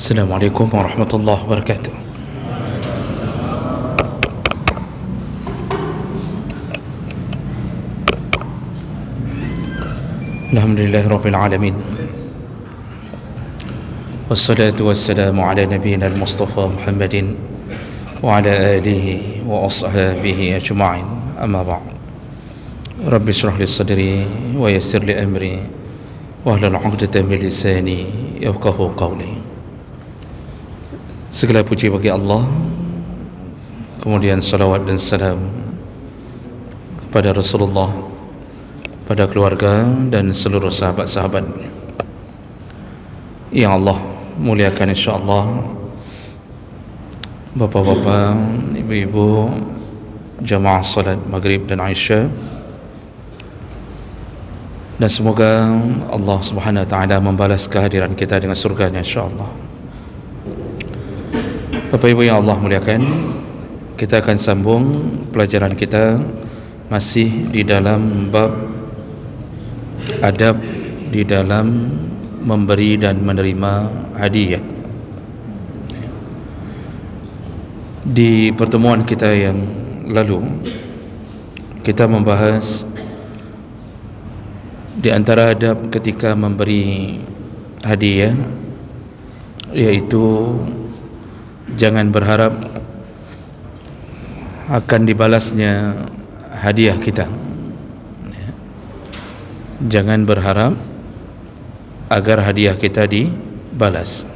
Assalamualaikum warahmatullahi wabarakatuh. Alhamdulillahirabbil alamin. Wassalatu wassalamu ala nabiyyina al-Mustafa Muhammadin wa ala alihi wa ashabihi ajma'in. Amma ba'd. Rabbi shrah li sadri wa yassir li amri wahlul 'uqdatam min lisani yafqahu qawli. Segala puji bagi Allah, kemudian salawat dan salam kepada Rasulullah, pada keluarga dan seluruh sahabat-sahabatnya yang Allah muliakan insyaAllah. Bapa-bapa, ibu-ibu, jamaah salat maghrib dan Aisyah, dan semoga Allah subhanahu wa ta'ala membalas kehadiran kita dengan surganya insyaAllah. Bapak Ibu yang Allah muliakan, kita akan sambung pelajaran kita masih di dalam bab adab di dalam memberi dan menerima hadiah. Di pertemuan kita yang lalu, kita membahas di antara adab ketika memberi hadiah, yaitu jangan berharap akan dibalasnya hadiah kita. Jangan berharap agar hadiah kita dibalas.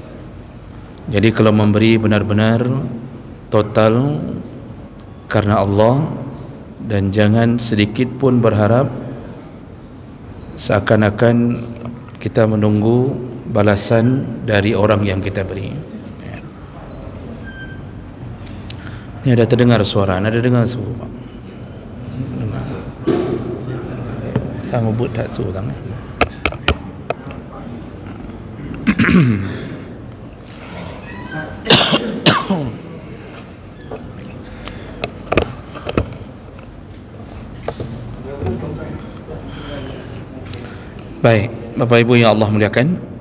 Jadi kalau memberi benar-benar total karena Allah, dan jangan sedikit pun berharap seakan-akan kita menunggu balasan dari orang yang kita beri. Ini ada terdengar suara, ada dengar suara. Dengar. Kamu buat tak suara ni? Baik, Bapak Ibu yang Allah muliakan,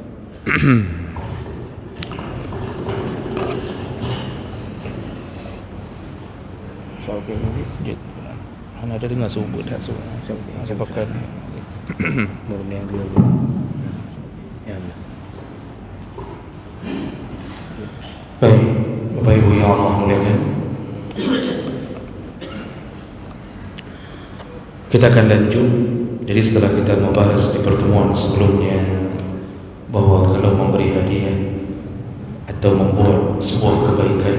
ada dengar subuh tak subuh sebabkan murni dia ya Allah. Baik, Bapak Ibu yang Allah muliakan, kita akan lanjut. Jadi setelah kita membahas di pertemuan sebelumnya bahawa kalau memberi hadiah atau membuat sebuah kebaikan,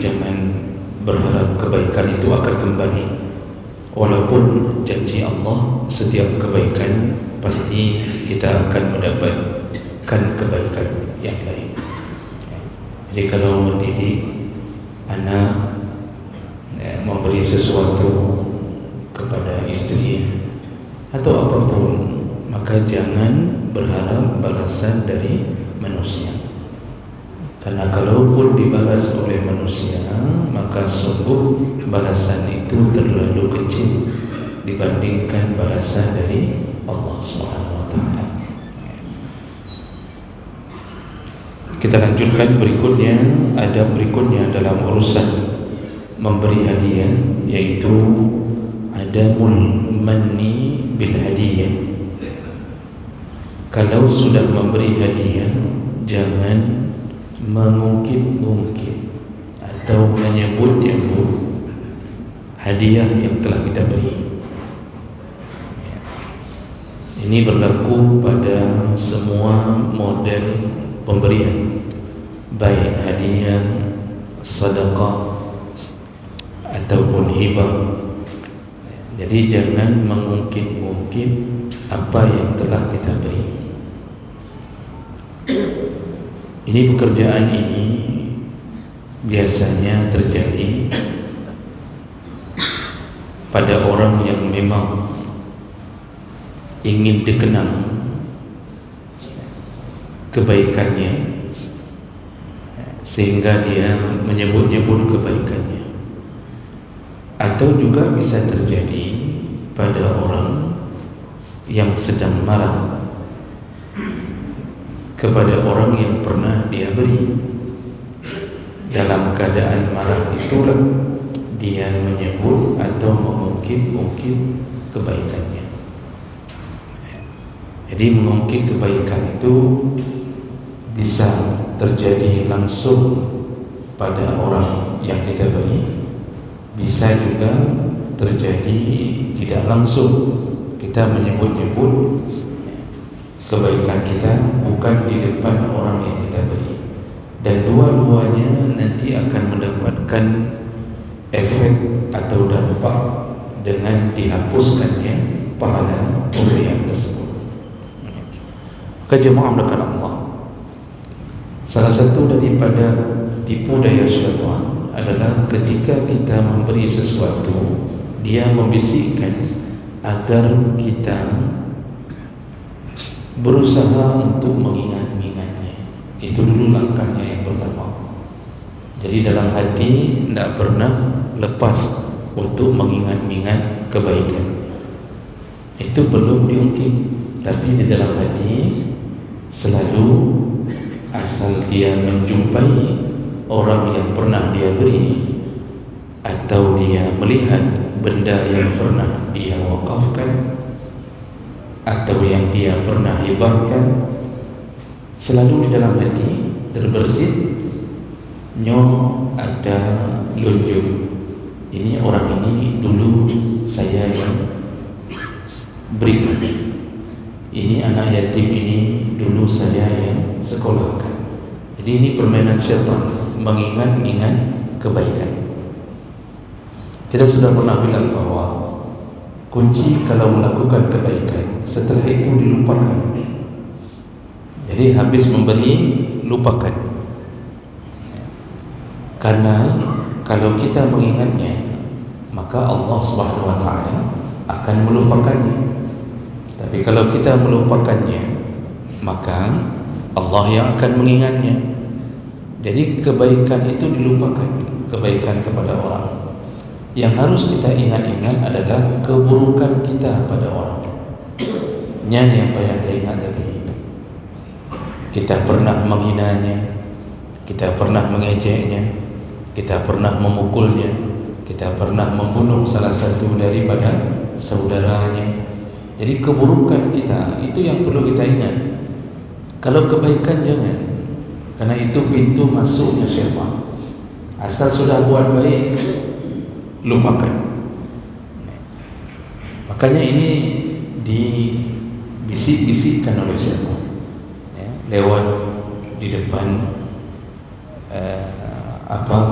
jangan berharap kebaikan itu akan kembali. Walaupun janji Allah setiap kebaikan pasti kita akan mendapatkan kebaikan yang lain. Jadi kalau mendidik anak, memberi sesuatu kepada istri atau apapun, maka jangan berharap balasan dari manusia. Karena kalaupun dibalas oleh manusia, maka sungguh balasan itu terlalu kecil dibandingkan balasan dari Allah SWT. Kita lanjutkan berikutnya, adab berikutnya dalam urusan memberi hadiah, yaitu adamul manni bil hadiah. Kalau sudah memberi hadiah, jangan mengungkit-ungkit atau menyebut-nyebut hadiah yang telah kita beri. Ini berlaku pada semua model pemberian, baik hadiah, sedekah ataupun hibah. Jadi jangan mengungkit-ungkit apa yang telah kita beri. Ini pekerjaan ini biasanya terjadi pada orang yang memang ingin dikenang kebaikannya, sehingga dia menyebut-nyebut kebaikannya. Atau juga bisa terjadi pada orang yang sedang marah kepada orang yang pernah dia beri. dalam keadaan marah itulah dia menyebut atau mengungkit kebaikannya. Jadi mengungkit kebaikan itu bisa terjadi langsung pada orang yang kita beri, bisa juga terjadi tidak langsung. Kita menyebut-nyebut kebaikan kita bukan di depan orang yang kita beri, dan dua-duanya nanti akan mendapatkan efek atau dampak dengan dihapuskannya pahala pemberian tersebut. Maka jemaah melakukan Allah, salah satu daripada tipu daya syaitan adalah ketika kita memberi sesuatu, dia membisikkan agar kita berusaha untuk mengingat-ingatnya. Itu dulu langkahnya yang pertama. Jadi dalam hati tidak pernah lepas untuk mengingat-ingat kebaikan. Itu belum diungkit, tapi di dalam hati selalu, asal dia menjumpai orang yang pernah dia beri, atau dia melihat benda yang pernah dia wakafkan, atau yang dia pernah hibahkan, selalu di dalam hati terbersit, nyoh ada lunjung, ini orang ini dulu saya yang berikan, ini anak yatim ini dulu saya yang sekolahkan. Jadi ini permainan syaitan, mengingat-ingat kebaikan. Kita sudah pernah bilang bahwa kunci kalau melakukan kebaikan, setelah itu dilupakan. Jadi habis memberi, lupakan. Karena kalau kita mengingatnya, maka Allah Subhanahu wa taala akan melupakannya. Tapi kalau kita melupakannya, maka Allah yang akan mengingatnya. Jadi kebaikan itu dilupakan, kebaikan kepada orang. Yang harus kita ingat-ingat adalah keburukan kita pada orang. Yang payah kita ingat tadi. Kita pernah menghinanya, kita pernah mengejeknya, kita pernah memukulnya, kita pernah membunuh salah satu daripada saudaranya. Jadi keburukan kita itu yang perlu kita ingat. Kalau kebaikan jangan, karena itu pintu masuknya syaitan. Asal sudah buat baik, lupakan. Makanya ini dibisik-bisikkan oleh syaitan, ya, lewat di depan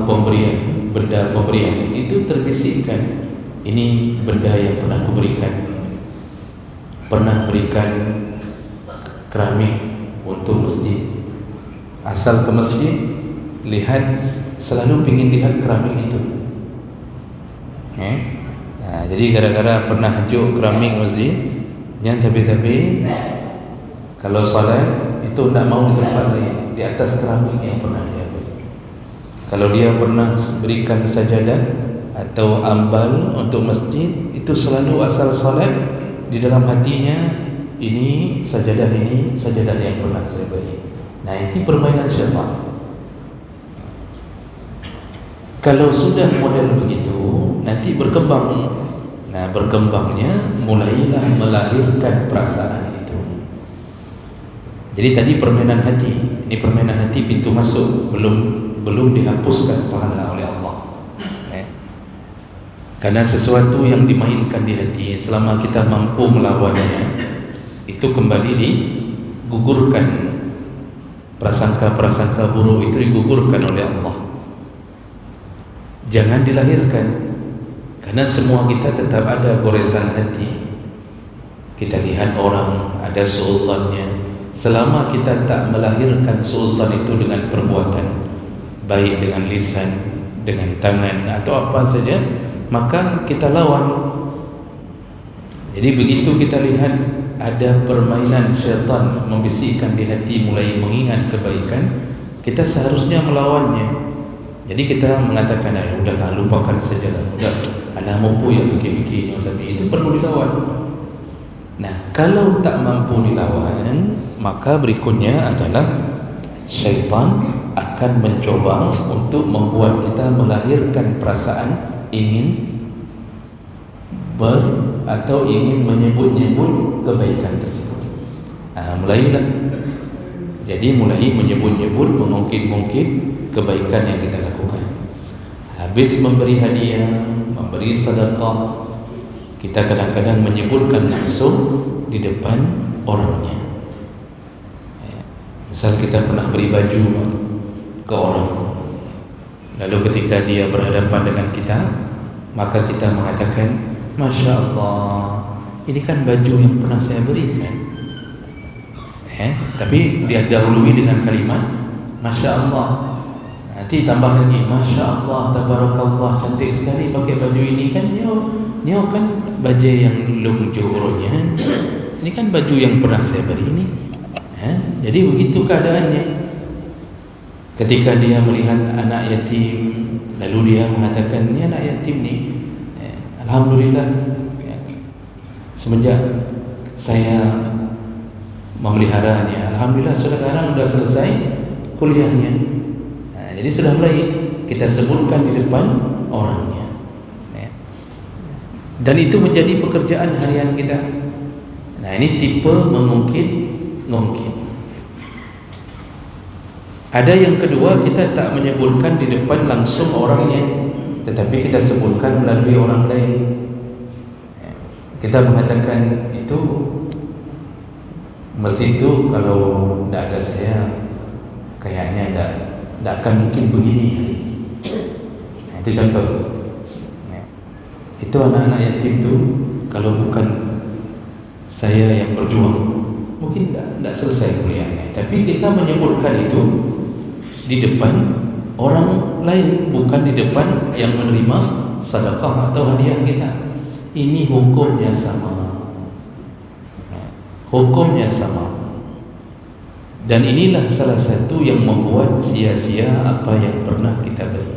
pemberian, benda pemberian itu terbisikkan. Ini benda yang pernah kuberikan, pernah berikan keramik untuk masjid. Asal ke masjid, lihat, selalu ingin lihat keramik itu. Nah, jadi gara-gara pernah hajuk keramik masjid, yang tapi kalau salat itu tidak mau di tempat lain, di atas keramik yang pernah dia beri. Kalau dia pernah berikan sajadah atau ambal untuk masjid, itu selalu asal salat di dalam hatinya, ini sajadah yang pernah saya beri. Nah, itu permainan syaitan. Kalau sudah model begitu, nanti berkembang. Nah, berkembangnya mulailah melahirkan perasaan itu. Jadi tadi permainan hati, ini permainan hati pintu masuk, belum dihapuskan pahala oleh Allah. Karena sesuatu yang dimainkan di hati, selama kita mampu melawannya, itu kembali digugurkan. Prasangka-prasangka buruk itu digugurkan oleh Allah. Jangan dilahirkan, karena semua kita tetap ada goresan hati. Kita lihat orang ada suuzannya, selama kita tak melahirkan suuzan itu dengan perbuatan, baik dengan lisan, dengan tangan atau apa saja, maka kita lawan. Jadi begitu kita lihat ada permainan syaitan membisikkan di hati mulai mengingat kebaikan, kita seharusnya melawannya. Jadi kita mengatakan, udahlah, lupakan sajalah, udah, anak mampu yang fikir-fikir itu perlu dilawan. Nah, kalau tak mampu dilawan, maka berikutnya adalah syaitan akan mencoba untuk membuat kita melahirkan perasaan ingin atau ingin menyebut-nyebut kebaikan tersebut. Mulailah. Jadi mulai menyebut-nyebut, mengungkit-ungkit kebaikan yang kita lakukan. Habis memberi hadiah, memberi sedekah, kita kadang-kadang menyebutkan langsung di depan orangnya. Misal kita pernah beri baju ke orang, lalu ketika dia berhadapan dengan kita, maka kita mengatakan, Masya Allah, ini kan baju yang pernah saya berikan. Tapi dia dahului dengan kalimat Masya Allah. Nanti tambah lagi Masya Allah, Tabarakallah, cantik sekali pakai baju ini. Kan Nyo kan baju yang lung jurunya. Ini kan baju yang pernah saya beri ini. Jadi begitu keadaannya. Ketika dia melihat anak yatim, lalu dia mengatakan, ini anak yatim ni, Alhamdulillah, semenjak saya memeliharanya, Alhamdulillah sekarang sudah selesai kuliahnya. Jadi sudah mulai kita sebutkan di depan orangnya. Dan itu menjadi pekerjaan harian kita. Nah, ini tipe mengungkit. Ada yang kedua, kita tak menyebutkan di depan langsung orangnya, tetapi kita sebutkan melalui orang lain. Kita mengatakan itu masjid itu kalau tidak ada saya kayaknya tidak akan mungkin begini hari ini. Itu contoh. Itu anak-anak yatim itu kalau bukan saya yang berjuang, mungkin tidak selesai kuliahnya. Tapi kita menyebutkan itu di depan orang lain, bukan di depan yang menerima sedekah atau hadiah kita. Ini hukumnya sama. Hukumnya sama. Dan inilah salah satu yang membuat sia-sia apa yang pernah kita beri.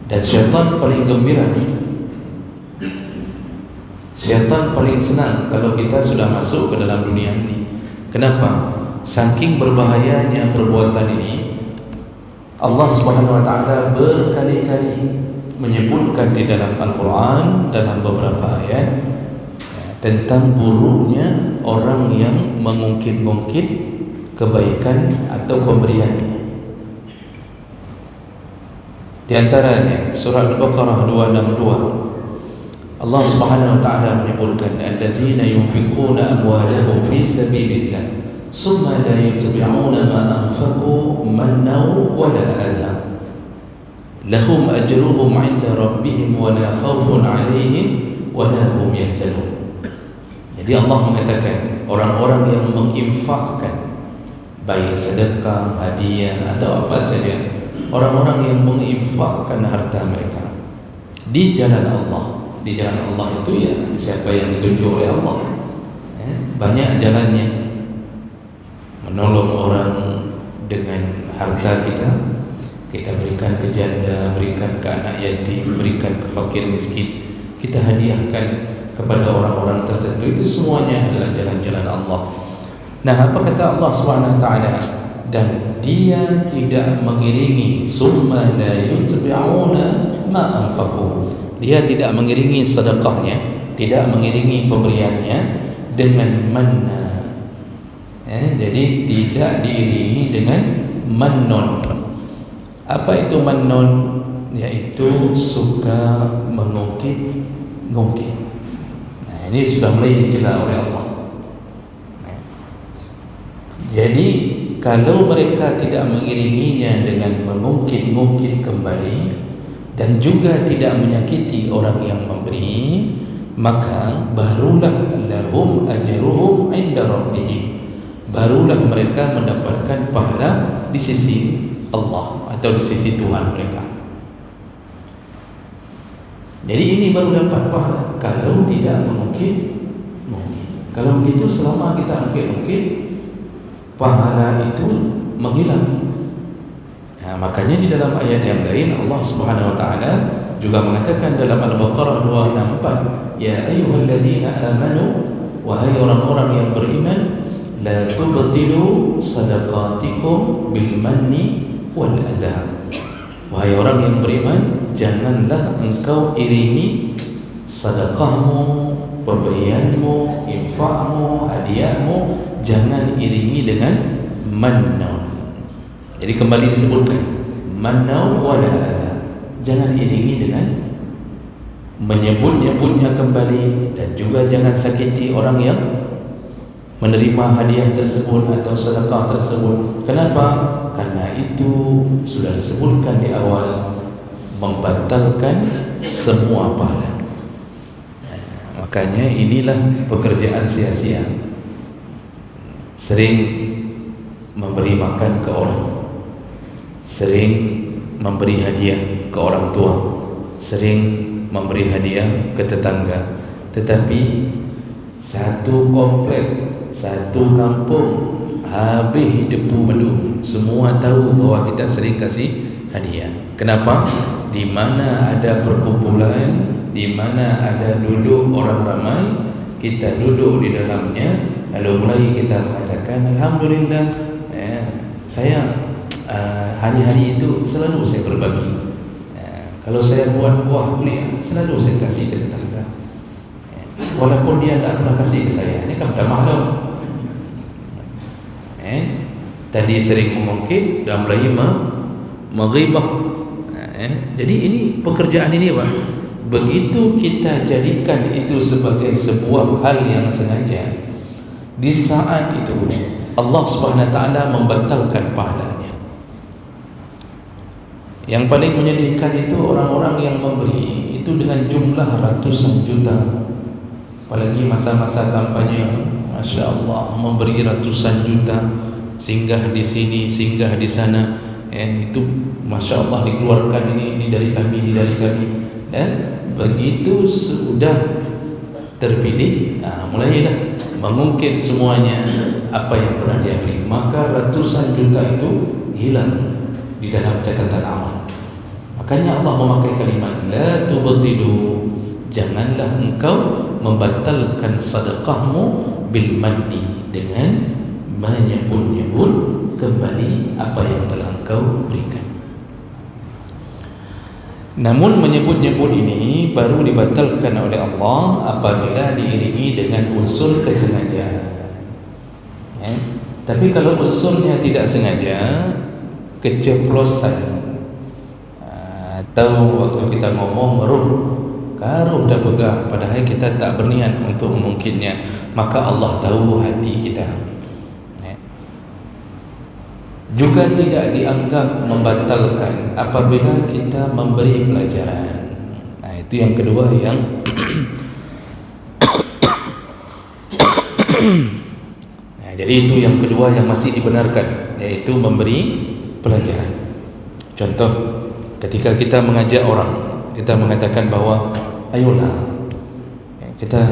Dan syaitan paling gembira, syaitan paling senang kalau kita sudah masuk ke dalam dunia ini. Kenapa? Saking berbahayanya perbuatan ini, Allah Subhanahu wa taala berkali-kali menyebutkan di dalam Al-Quran dalam beberapa ayat tentang buruknya orang yang mengungkit-ungkit kebaikan atau pemberiannya. Di antaranya surah Al-Baqarah 262, Allah Subhanahu wa taala menyebutkan alladzina yunfiquna amwalahum fi sabilillah summa la yutbi'una ma anfaqu mannaw wa la adha lahum ajruhum 'inda rabbihim wa la khaufun 'alaihim wa la hum yahzanun. Jadi Allah mengatakan orang-orang yang menginfakkan baik sedekah, hadiah atau apa saja, orang-orang yang menginfakkan harta mereka di jalan Allah. Di jalan Allah itu ya siapa yang ditunjuk oleh Allah. Banyak jalannya. Menolong orang dengan harta kita, kita berikan ke janda, berikan ke anak yatim, berikan ke fakir miskin, kita hadiahkan kepada orang-orang tertentu. Itu semuanya adalah jalan-jalan Allah. Nah, apa kata Allah Subhanahu wa taala? Dan dia tidak mengiringi summa la yutbi'una ma anfaqu. Dia tidak mengiringi sedekahnya, tidak mengiringi pemberiannya dengan manna. Jadi tidak diiringi dengan mannun. Apa itu mannun? Yaitu suka mengungkit-ungkit. Nah, ini sudah mulai dicela oleh Allah. Jadi kalau mereka tidak mengiringinya dengan mengungkit-ungkit kembali dan juga tidak menyakiti orang yang memberi, maka barulah lahum ajruhum 'inda rabbihim, barulah mereka mendapatkan pahala di sisi Allah atau di sisi Tuhan mereka. Jadi ini baru dapat pahala kalau tidak mengungkit. Kalau begitu selama kita ungkit-ungkit, pahala itu menghilang. Nah, makanya di dalam ayat yang lain Allah Subhanahu wa taala juga mengatakan dalam Al-Baqarah 264, ya ayyuhalladzina amanu, wahai orang-orang yang beriman, la tubtilu sadaqatikum bil manni wal adha. Wahai orang yang beriman, janganlah engkau iringi sedekahmu, pemberianmu, infakmu, hadiahmu, jangan iringi dengan manna. Jadi kembali disebutkan manna wala adha, jangan iringi dengan menyebut-nyebutnya kembali, dan juga jangan sakiti orang yang menerima hadiah tersebut atau sedekah tersebut. Kenapa? Karena itu sudah disebutkan di awal, membatalkan semua pahala. Makanya inilah pekerjaan sia-sia. Sering memberi makan ke orang, sering memberi hadiah ke orang tua, sering memberi hadiah ke tetangga, tetapi satu komplek, satu kampung habis debu mendung, semua tahu bahwa kita sering kasih hadiah. Kenapa? Di mana ada perkumpulan, di mana ada duduk orang ramai, kita duduk di dalamnya, lalu mulai kita mengatakan alhamdulillah, saya hari-hari itu selalu saya berbagi. Kalau saya buat buah kuliah, selalu saya kasih ke tetangga, walaupun dia tidak pernah kasih ke saya. Ini kan dah mahal. Tadi sering mengungkit dan mulai menghibah. Jadi ini pekerjaan ini, Pak. Begitu kita jadikan itu sebagai sebuah hal yang sengaja, di saat itu Allah Subhanahu wa taala membatalkan pahalanya. Yang paling menyedihkan itu orang-orang yang memberi itu dengan jumlah ratusan juta. Apalagi masa-masa kampanye, Masya Allah, memberi ratusan juta, singgah di sini, singgah di sana, itu Masya Allah dikeluarkan, ini dari kami, ini dari kami. Dan begitu sudah terpilih, mulailah mengungkit semuanya apa yang pernah dia beri. Maka ratusan juta itu hilang di dalam catatan amal. Makanya Allah memakai kalimat la tubtilu, janganlah engkau membatalkan sedekahmu bil manni, dengan menyebut-nyebut kembali apa yang telah engkau berikan. Namun menyebut-nyebut ini baru dibatalkan oleh Allah apabila diiringi dengan unsur kesengajaan. Tapi kalau unsurnya tidak sengaja, keceplosan, atau waktu kita ngomong meruh, karuh dah pegah, padahal kita tak berniat untuk mengungkitnya, maka Allah tahu hati kita. Juga tidak dianggap membatalkan apabila kita memberi pelajaran. Itu yang kedua yang jadi itu yang kedua yang masih dibenarkan, yaitu memberi pelajaran. Contoh, ketika kita mengajak orang, kita mengatakan bahwa ayolah kita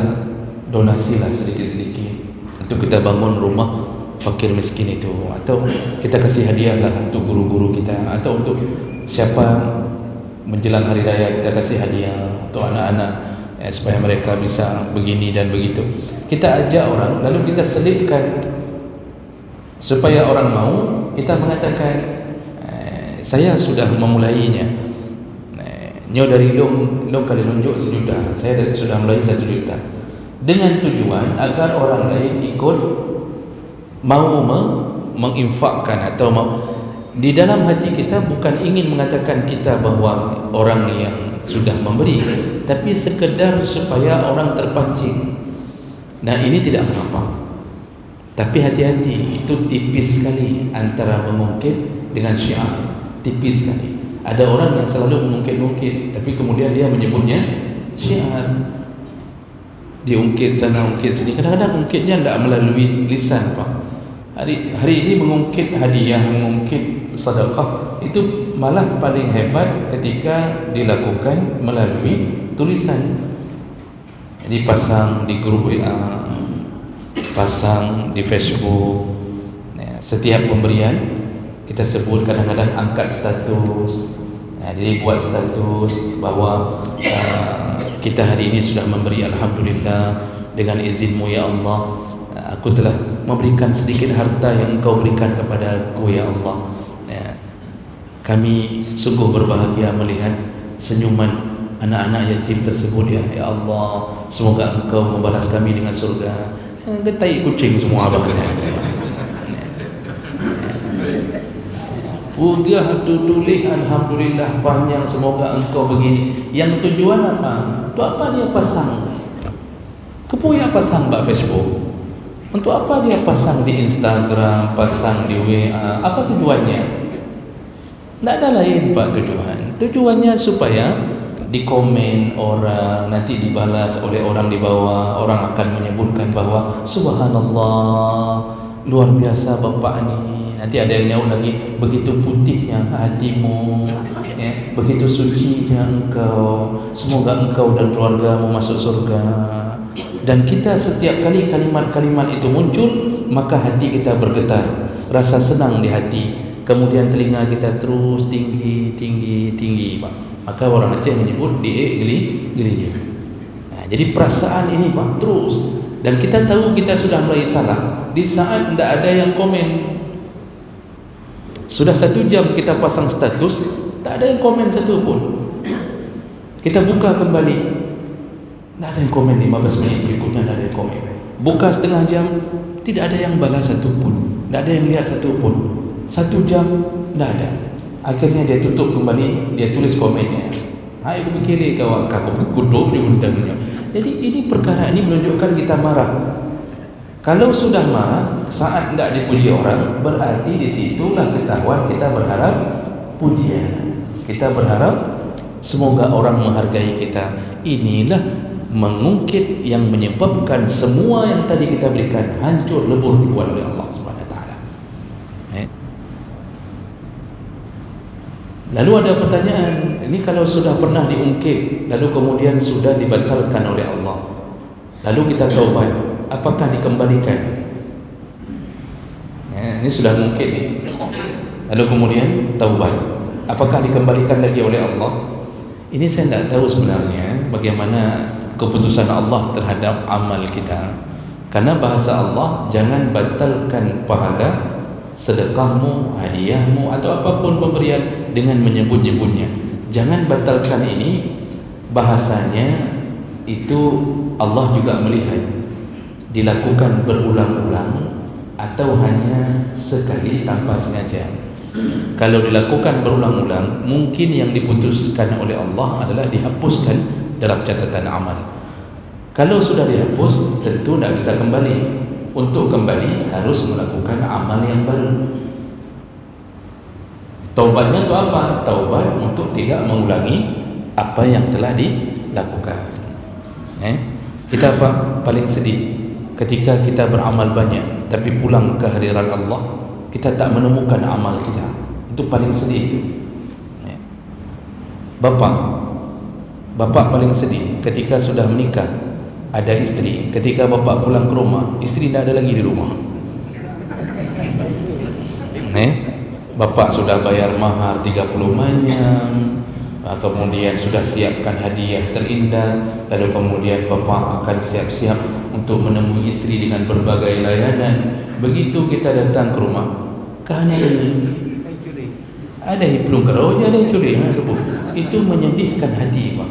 donasilah sedikit-sedikit untuk kita bangun rumah fakir miskin itu, atau kita kasih hadiahlah untuk guru-guru kita, atau untuk siapa menjelang hari raya kita kasih hadiah untuk anak-anak, supaya mereka bisa begini dan begitu. Kita ajak orang, lalu kita selipkan supaya orang mau. Kita mengatakan saya sudah memulainya, nyo dari long kali nunjuk 1 juta, saya sudah mulai 1 juta, dengan tujuan agar orang lain ikut mau menginfakkan, atau mau, di dalam hati kita bukan ingin mengatakan kita bahwa orang yang sudah memberi, tapi sekedar supaya orang terpancing. Nah, ini tidak mengapa, tapi hati-hati, itu tipis sekali antara mengungkit dengan syiar, tipis sekali. Ada orang yang selalu mengungkit-ungkit, tapi kemudian dia menyebutnya syiar, diungkit sana, ungkit sini. Kadang-kadang ungkitnya tidak melalui lisan, Pak. Hari ini mengungkit hadiah, mengungkit sedekah, itu malah paling hebat ketika dilakukan melalui tulisan. Jadi pasang di grup WA, pasang di Facebook. Setiap pemberian kita sebut, kadang-kadang angkat status. Jadi buat status bahwa kita hari ini sudah memberi, alhamdulillah, dengan izinmu ya Allah, aku telah memberikan sedikit harta yang Engkau berikan kepada aku ya Allah. Ya. Kami sungguh berbahagia melihat senyuman anak-anak yatim tersebut ya. Ya Allah, semoga Engkau membalas kami dengan surga. Dia tai kucing semua bahasa. Udah tulis alhamdulillah panjang, semoga Engkau begini. Yang tujuan apa? Untuk apa dia pasang? Kepuya pasang di Facebook. Untuk apa dia pasang di Instagram, pasang di WA? Apa tujuannya? Tak ada lain Pak tujuan. Tujuannya supaya dikomen orang, nanti dibalas oleh orang di bawah. Orang akan menyebutkan bahwa subhanallah, luar biasa Bapak ni. Nanti ada yang nyaut lagi, begitu putihnya hatimu, ya, begitu sucinya engkau. Semoga engkau dan keluargamu masuk surga. Dan kita setiap kali kalimat-kalimat itu muncul, maka hati kita bergetar, rasa senang di hati. Kemudian telinga kita terus tinggi, Pak. Maka orang Aceh menyebut geli-gelinya. Nah, jadi perasaan ini Pak terus. Dan kita tahu kita sudah mulai salah di saat tidak ada yang komen. Sudah 1 jam kita pasang status, tak ada yang komen satu pun. Kita buka kembali, tak ada yang komen. 15 menit berikutnya tak ada yang komen. Buka setengah jam, tidak ada yang balas satu pun, tak ada yang lihat satu pun. 1 jam, tak ada. Akhirnya dia tutup kembali, dia tulis komennya. Hai, aku fikir kawan aku kutuk dia undangnya. Jadi ini perkara ini menunjukkan kita marah. Kalau sudah marah saat tidak dipuji orang, berarti disitulah ketahuan kita berharap pujian. Kita berharap semoga orang menghargai kita. Inilah mengungkit yang menyebabkan semua yang tadi kita berikan hancur lebur dibuat oleh Allah Subhanahu Wa Taala. Lalu ada pertanyaan, ini kalau sudah pernah diungkit, lalu kemudian sudah dibatalkan oleh Allah, lalu kita taubat, apakah dikembalikan? Ya, ini sudah mungkin nih. Lalu kemudian taubat, apakah dikembalikan lagi oleh Allah? Ini saya tidak tahu sebenarnya bagaimana keputusan Allah terhadap amal kita. Karena bahasa Allah, jangan batalkan pahala sedekahmu, hadiahmu atau apapun pemberian dengan menyebut-nyebutnya. Jangan batalkan ini. Bahasanya itu Allah juga melihat dilakukan berulang-ulang atau hanya sekali tanpa sengaja. Kalau dilakukan berulang-ulang, mungkin yang diputuskan oleh Allah adalah dihapuskan dalam catatan amal. Kalau sudah dihapus, tentu tidak bisa kembali. Untuk kembali harus melakukan amal yang baru. Taubatnya itu apa? Taubat untuk tidak mengulangi apa yang telah dilakukan. Kita apa? Paling sedih ketika kita beramal banyak tapi pulang ke hadirat Allah kita tak menemukan amal kita. Itu paling sedih itu. Bapak paling sedih ketika sudah menikah, ada istri. Ketika bapak pulang ke rumah, istri tidak ada lagi di rumah. Bapak sudah bayar mahar 30 manyam, kemudian sudah siapkan hadiah terindah, lalu kemudian bapak akan siap-siap untuk menemui istri dengan berbagai layanan. Begitu kita datang ke rumah, kehanya ada hiplung kerau, ada curi. Itu menyedihkan hati Pak.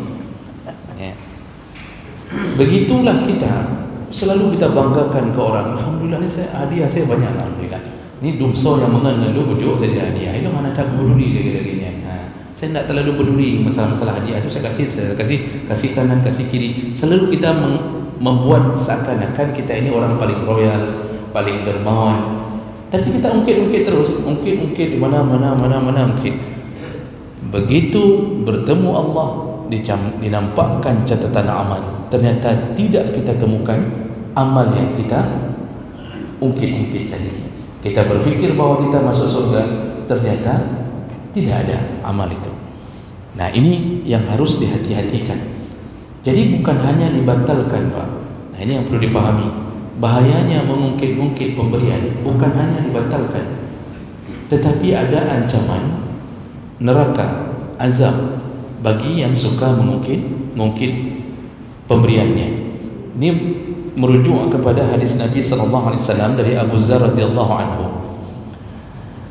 Begitulah kita, selalu kita banggakan ke orang. Alhamdulillah, hadiah saya banyak. Alhamdulillah. Ini dumso yang mengenal lu bujuk saja hadiah. Itu mana tak peduli lagi-lagi. Saya tidak terlalu peduli masalah hadiah itu. Saya kasih kanan, kasih kiri. Selalu kita membuat seakan-akan kita ini orang paling royal, paling dermawan. Tapi kita ungkit-ungkit terus, ungkit di mana-mana ungkit. Begitu bertemu Allah, dinampakkan catatan amal, ternyata tidak kita temukan amal yang kita ungkit-ungkit tadi. Kita berfikir bahwa kita masuk surga, ternyata tidak ada amal itu. Nah, ini yang harus dihati-hatikan. Jadi bukan hanya dibatalkan Pak. Nah, ini yang perlu dipahami. Bahayanya mengungkit-ungkit pemberian bukan hanya dibatalkan, tetapi ada ancaman neraka, azab bagi yang suka mengungkit pemberiannya. Ini merujuk kepada hadis Nabi sallallahu alaihi wasallam dari Abu Dzar radhiyallahu anhu.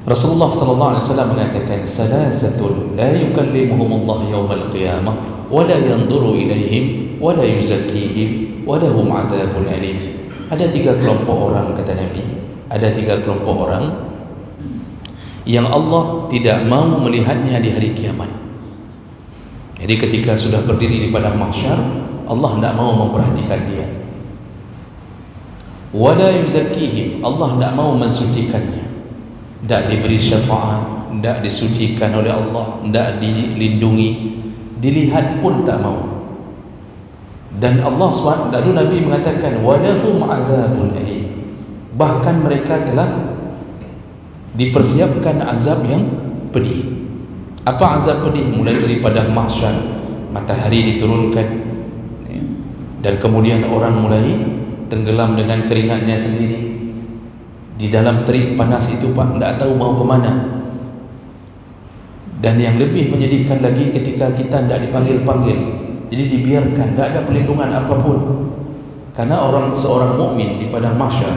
Rasulullah sallallahu alaihi wasallam mengatakan, "Salasatun la yukallimuhum Allah yaumal qiyamah wa la yanzuru ilaihim wa la yuzakkihim wa lahum 'adzabun alim." Ada 3 kelompok orang, kata Nabi. Ada 3 kelompok orang yang Allah tidak mau melihatnya di hari kiamat. Jadi ketika sudah berdiri di padang mahsyar, Allah tidak mau memperhatikan dia. Wala yuzakkihim, Allah tidak mau mensucikannya. Tidak diberi syafaat, tidak disucikan oleh Allah, tidak dilindungi, dilihat pun tak mau. Dan Allah SWT, lalu Nabi mengatakan, walahum azabun alim, bahkan mereka telah dipersiapkan azab yang pedih. Apa azab pedih? Mulai dari padang mahsyar, matahari diturunkan, dan kemudian orang mulai tenggelam dengan keringatnya sendiri di dalam terik panas itu, Pak, tidak tahu mau ke mana. Dan yang lebih menyedihkan lagi, ketika kita tidak dipanggil-panggil, jadi dibiarkan, tidak ada perlindungan apapun. Karena seorang mukmin di padang mahsyar,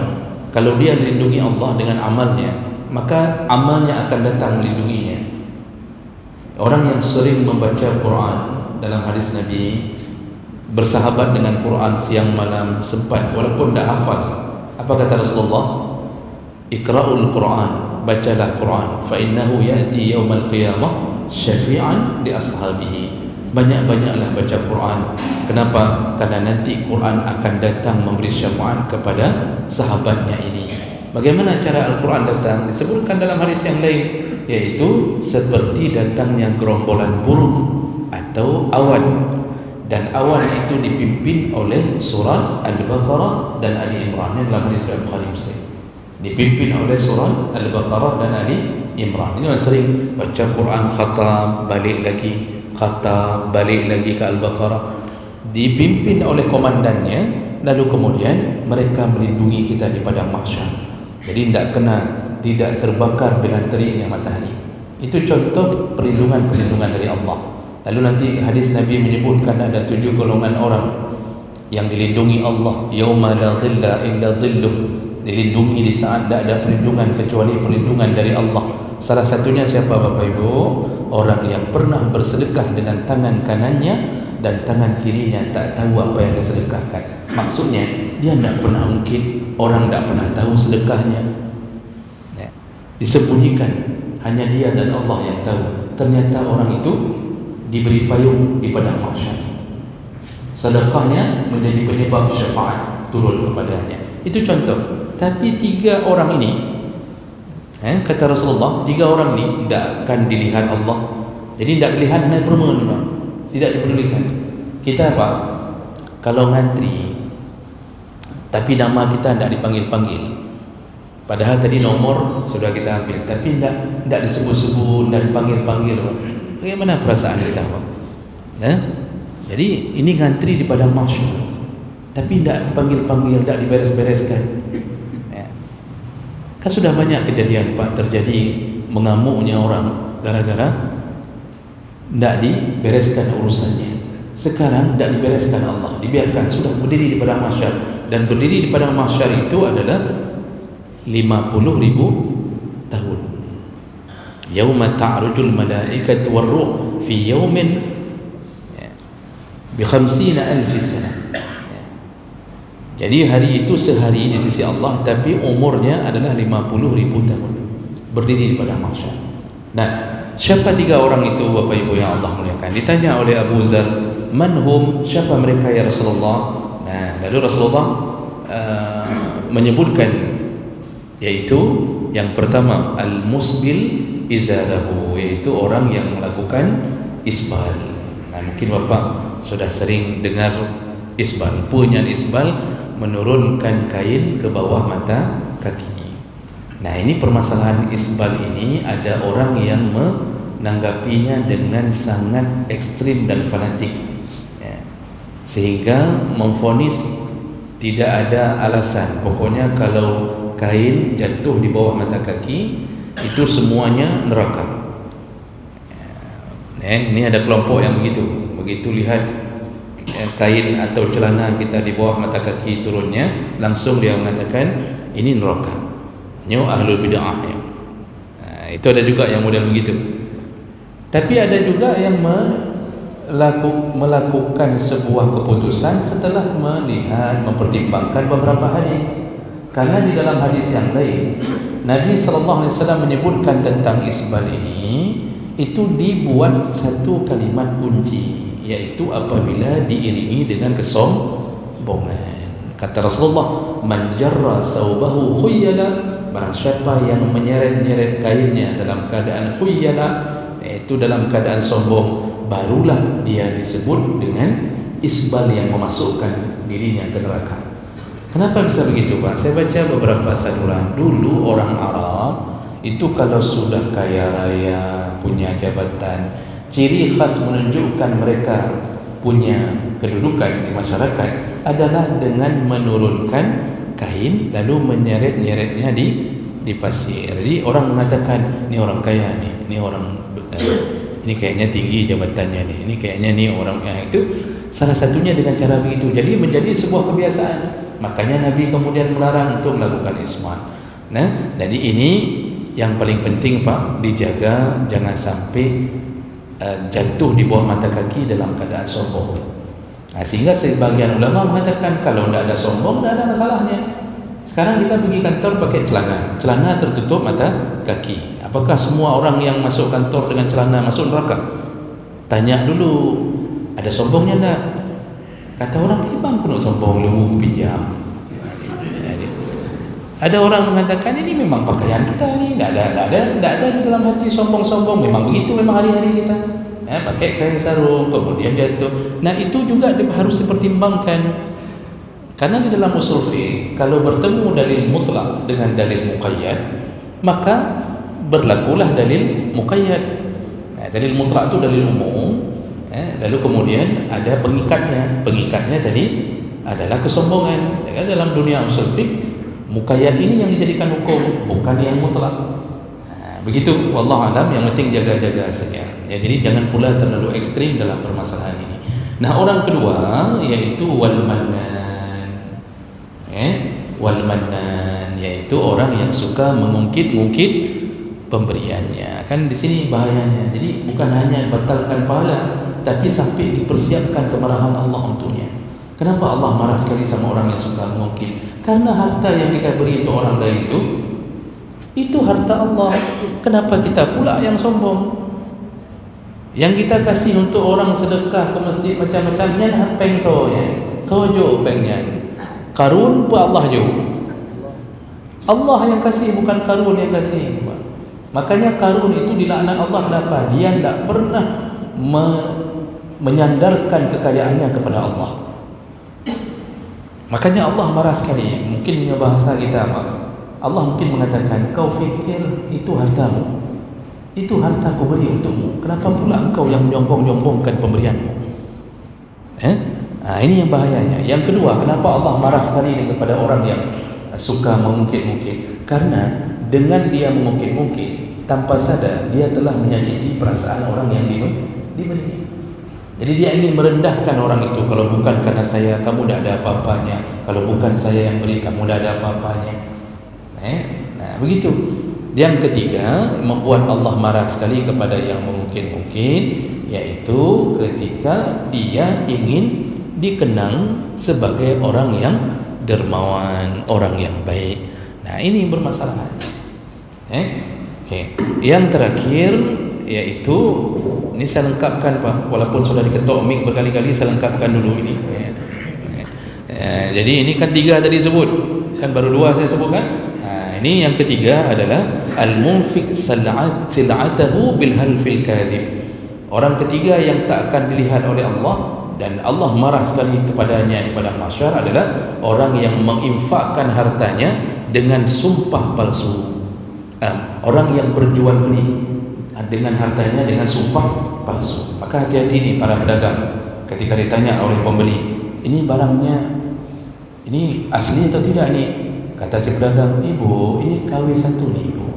kalau dia dilindungi Allah dengan amalnya, maka amalnya akan datang melindunginya. Orang yang sering membaca Quran, dalam hadis Nabi, bersahabat dengan Quran siang malam sempat walaupun tidak hafal. Apa kata Rasulullah? Iqra'ul Quran, bacalah Quran, fa innahu ya'ti yaumal qiyamah syafi'an li ashabihi. Banyak-banyaklah baca Quran. Kenapa? Karena nanti Quran akan datang memberi syafaat kepada sahabatnya ini. Bagaimana cara Al-Quran datang? Disebutkan dalam hadis yang lain, yaitu seperti datangnya gerombolan burung atau awan. Dan awan itu dipimpin oleh surat Al-Baqarah dan Ali Imran. Ini dalam hadis Bukhari Muslim. Dipimpin oleh surat Al-Baqarah dan Ali Imran. Ini orang sering baca Quran, khatam, balik lagi, khatam, balik lagi ke Al-Baqarah. Dipimpin oleh komandannya, lalu kemudian mereka melindungi kita di padang mahsyar. Jadi tidak terbakar dengan teriknya matahari. Itu contoh perlindungan dari Allah. Lalu nanti hadis Nabi menyebutkan ada 7 golongan orang yang dilindungi Allah. Yauma la dhilla illa dhilluh, dilindungi di saat tidak ada perlindungan kecuali perlindungan dari Allah. Salah satunya siapa, Bapak Ibu? Orang yang pernah bersedekah dengan tangan kanannya dan tangan kirinya tak tahu apa yang disedekahkan. Maksudnya dia tidak pernah ungkit, orang tidak pernah tahu sedekahnya, disembunyikan, hanya dia dan Allah yang tahu. Ternyata orang itu diberi payung di padang mahsyar. Sedekahnya menjadi penyebab syafaat turun kepadanya. Itu contoh. Tapi 3 orang ini, kata Rasulullah, 3 orang ini tidak akan dilihat Allah. Jadi tidak dilihat hanya permohonan, tidak dipedulikan. Kita apa? Kalau ngantri, tapi nama kita tidak dipanggil-panggil. Padahal tadi nomor sudah kita ambil, tapi tidak disebut-sebut, tidak dipanggil-panggil. Bagaimana perasaan kita, Pak? Jadi ini ngantri di padang mahsyar, tapi tidak panggil-panggil, tidak diberes-bereskan. Kan sudah banyak kejadian, Pak, terjadi mengamuknya orang gara-gara tidak dibereskan urusannya. Sekarang tidak dibereskan Allah, dibiarkan, sudah berdiri di padang mahsyar. Dan berdiri di padang mahsyar itu adalah 50.000 tahun. Yauma ta'rujul malaikatu war-ruh fi yaumin bi 50,000 sanah. Jadi hari itu sehari di sisi Allah, tapi umurnya adalah 50.000 tahun. Berdiri di padang mahsyar. Nah, siapa 3 orang itu, Bapak Ibu yang Allah muliakan? Ditanya oleh Abu Dzar, "Manhum?" Siapa mereka ya Rasulullah? Nah, lalu Rasulullah menyebutkan, yaitu yang pertama al-musbil izarahu, yaitu orang yang melakukan isbal. Nah, mungkin Bapak sudah sering dengar isbal. Punya isbal, menurunkan kain ke bawah mata kaki. Nah, ini permasalahan isbal ini ada orang yang menanggapinya dengan sangat ekstrim dan fanatik, sehingga memvonis tidak ada alasan. Pokoknya kalau kain jatuh di bawah mata kaki, itu semuanya neraka. Ini ada kelompok yang begitu lihat kain atau celana kita di bawah mata kaki turunnya, langsung dia mengatakan ini neraka. Nyo ahlul bid'ah ya. Itu ada juga yang model begitu. Tapi ada juga yang melakukan sebuah keputusan setelah melihat, mempertimbangkan beberapa hadis. Karena di dalam hadis yang lain Nabi SAW menyebutkan tentang isbal ini, itu dibuat satu kalimat kunci, yaitu apabila diiringi dengan kesombongan. Kata Rasulullah, man jarra saubahu khuyala, barang siapa yang menyeret-nyeret kainnya dalam keadaan khuyala, yaitu dalam keadaan sombong, barulah dia disebut dengan isbal yang memasukkan dirinya ke neraka. Kenapa bisa begitu, Pak? Saya baca beberapa saduran. Dulu orang Arab itu kalau sudah kaya raya, punya jabatan, ciri khas menunjukkan mereka punya kedudukan di masyarakat adalah dengan menurunkan kain lalu menyeret-nyeretnya di pasir. Jadi orang mengatakan ni orang kaya ni orang ini kayaknya tinggi jabatannya ni, ini kayaknya ni orang itu salah satunya dengan cara begitu. Jadi menjadi sebuah kebiasaan. Makanya Nabi kemudian melarang untuk melakukan ismat. Nah, jadi ini yang paling penting, Pak, dijaga jangan sampai jatuh di bawah mata kaki dalam keadaan sombong. Sehingga sebagian ulama mengatakan kalau tidak ada sombong, tidak ada masalahnya. Sekarang kita pergi kantor pakai celana tertutup mata kaki. Apakah semua orang yang masuk kantor dengan celana masuk neraka? Tanya dulu, ada sombongnya tak? Kata orang, bang penuh sombong, lu pinjam. Ada orang mengatakan ini memang pakaian kita ni, tidak ada di dalam hati sombong-sombong. Memang begitu, memang hari-hari kita. Pakai kain sarung, kemudian jatuh. Nah, itu juga harus dipertimbangkan. Karena di dalam usul fiqh, kalau bertemu dalil mutlak dengan dalil muqayyad, maka berlakulah dalil muqayyad. Dalil mutlak itu dalil umum, lalu kemudian ada pengikatnya. Pengikatnya tadi adalah kesombongan. Dalam dunia usul fiqh, muqayyad ini yang dijadikan hukum, bukan yang mutlak. Begitu, wallahu alam. Yang penting jaga-jaga saja. Jadi jangan pula terlalu ekstrim dalam permasalahan ini. Nah, orang kedua yaitu wal mannan. Wal mannan yaitu orang yang suka mengungkit-ungkit pemberiannya. Kan di sini bahayanya. Jadi bukan hanya batalkan pahala, tapi sampai dipersiapkan kemarahan Allah untuknya. Kenapa Allah marah sekali sama orang yang suka mengungkit? Karena harta yang kita beri untuk orang lain itu harta Allah. Kenapa kita pula yang sombong? Yang kita kasih untuk orang sedekah ke masjid macam-macamnya, peng sojo pengnya. Karun pun Allah jo. Allah yang kasih, bukan Karun yang kasih. Makanya Karun itu dilaknat Allah. Kenapa? Dia tidak pernah menyandarkan kekayaannya kepada Allah. Makanya Allah marah sekali. Mungkin dengan bahasa kita, Pak, Allah mungkin mengatakan, kau fikir itu hartamu, itu hartaku beri untukmu, kenapa pula engkau yang menyombong-nyombongkan pemberianmu? Ini yang bahayanya. Yang kedua, kenapa Allah marah sekali kepada orang yang suka mengungkit-ungkit? Karena dengan dia mengungkit-ungkit, tanpa sadar dia telah menyakiti perasaan orang yang diberi. Jadi dia ingin merendahkan orang itu. Kalau bukan karena saya, kamu tidak ada apa-apanya. Kalau bukan saya yang beri, kamu tidak ada apa-apanya. Nah, begitu. Yang ketiga, membuat Allah marah sekali kepada yang mungkin-mungkin, yaitu ketika dia ingin dikenang sebagai orang yang dermawan, orang yang baik. Nah, ini bermasalah. Okay. Yang terakhir yaitu, ini saya lengkapkan, Pak, walaupun sudah diketok mic berkali-kali, saya lengkapkan dulu ini. Jadi ini kan 3 tadi sebut, kan baru 2 saya sebutkan. Ini yang ketiga adalah al-munfiq sil'atahu bil halfil kadhib. Orang ketiga yang tak akan dilihat oleh Allah dan Allah marah sekali kepadanya di padang mahsyar adalah orang yang menginfakkan hartanya dengan sumpah palsu. Orang yang berjual beli dengan hartanya dengan sumpah palsu. Maka hati-hati nih para pedagang, ketika ditanya oleh pembeli, ini barangnya ini asli atau tidak nih? Kata si pedagang, ibu, ini KW1 nih, ibu.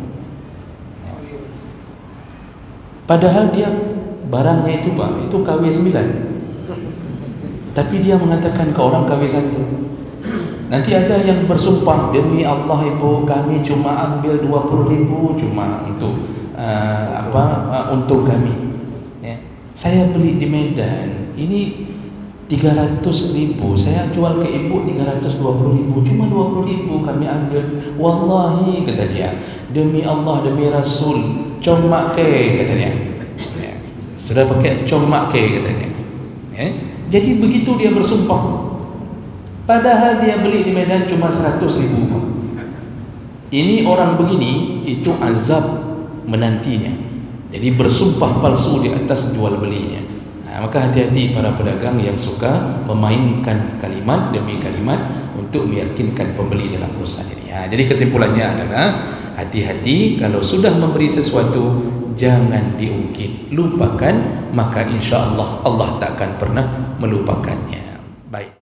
Padahal dia barangnya itu, Pak, itu KW9. tapi dia mengatakan ke orang kami satu. Nanti ada yang bersumpah, demi Allah ibu, kami cuma ambil 20,000 cuma untuk untung kami. Ya. Saya beli di Medan, ini 300,000, saya jual ke ibu 320,000, cuma 20,000 kami ambil. Wallahi, kata dia, demi Allah, demi Rasul, comak ke, kata dia. Ya. Sudah pakai comak ke, kata dia. Ya. Jadi begitu dia bersumpah. Padahal dia beli di Medan cuma 100,000. Ini orang begini, itu azab menantinya. Jadi bersumpah palsu di atas jual belinya. Maka hati-hati para pedagang yang suka memainkan kalimat demi kalimat untuk meyakinkan pembeli dalam urusan ini. Jadi kesimpulannya adalah hati-hati kalau sudah memberi sesuatu, jangan diungkit, lupakan, maka insya Allah Allah tak akan pernah melupakannya. Baik.